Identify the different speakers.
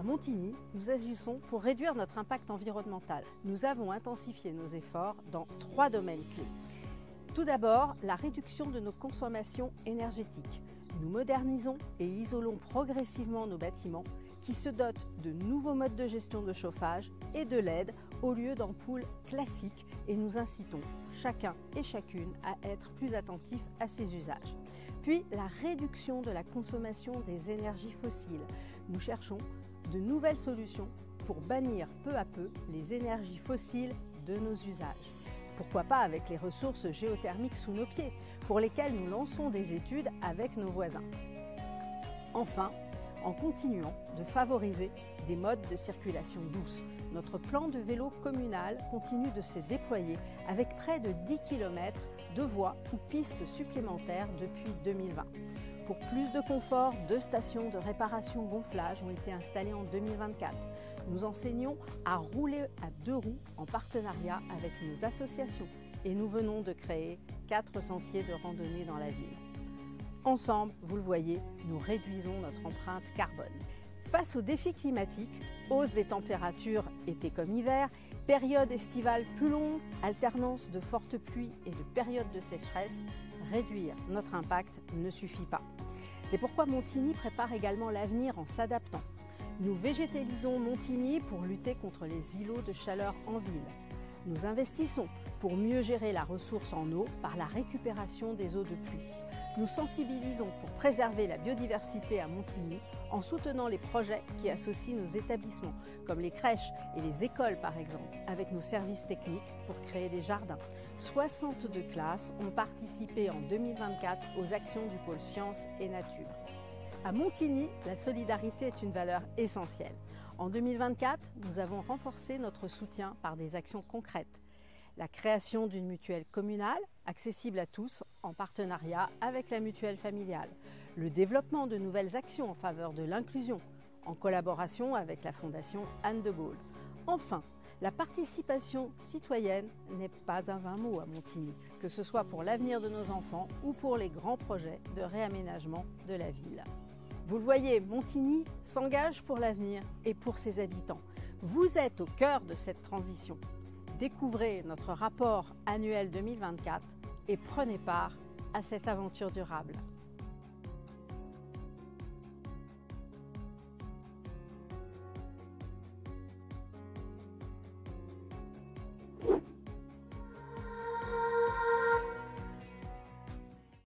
Speaker 1: Montigny, nous agissons pour réduire notre impact environnemental. Nous avons intensifié nos efforts dans 3 domaines clés. Tout d'abord, la réduction de nos consommations énergétiques. Nous modernisons et isolons progressivement nos bâtiments qui se dotent de nouveaux modes de gestion de chauffage et de LED au lieu d'ampoules classiques et nous incitons chacun et chacune à être plus attentifs à ces usages. Puis la réduction de la consommation des énergies fossiles. Nous cherchons de nouvelles solutions pour bannir peu à peu les énergies fossiles de nos usages. Pourquoi pas avec les ressources géothermiques sous nos pieds, pour lesquelles nous lançons des études avec nos voisins. Enfin, en continuant de favoriser des modes de circulation douce. Notre plan de vélo communal continue de se déployer avec près de 10 km de voies ou pistes supplémentaires depuis 2020. Pour plus de confort, 2 stations de réparation gonflage ont été installées en 2024. Nous enseignons à rouler à 2 roues en partenariat avec nos associations et nous venons de créer 4 sentiers de randonnée dans la ville. Ensemble, vous le voyez, nous réduisons notre empreinte carbone. Face aux défis climatiques, hausse des températures été comme hiver, période estivale plus longue, alternance de fortes pluies et de périodes de sécheresse, réduire notre impact ne suffit pas. C'est pourquoi Montigny prépare également l'avenir en s'adaptant. Nous végétalisons Montigny pour lutter contre les îlots de chaleur en ville. Nous investissons pour mieux gérer la ressource en eau par la récupération des eaux de pluie. Nous sensibilisons pour préserver la biodiversité à Montigny en soutenant les projets qui associent nos établissements, comme les crèches et les écoles par exemple, avec nos services techniques pour créer des jardins. 62 classes ont participé en 2024 aux actions du pôle Sciences et Nature. À Montigny, la solidarité est une valeur essentielle. En 2024, nous avons renforcé notre soutien par des actions concrètes. La création d'une mutuelle communale, accessible à tous, en partenariat avec la mutuelle familiale. Le développement de nouvelles actions en faveur de l'inclusion, en collaboration avec la Fondation Anne de Gaulle. Enfin, la participation citoyenne n'est pas un vain mot à Montigny, que ce soit pour l'avenir de nos enfants ou pour les grands projets de réaménagement de la ville. Vous le voyez, Montigny s'engage pour l'avenir et pour ses habitants. Vous êtes au cœur de cette transition. Découvrez notre rapport annuel 2024 et prenez part à cette aventure durable.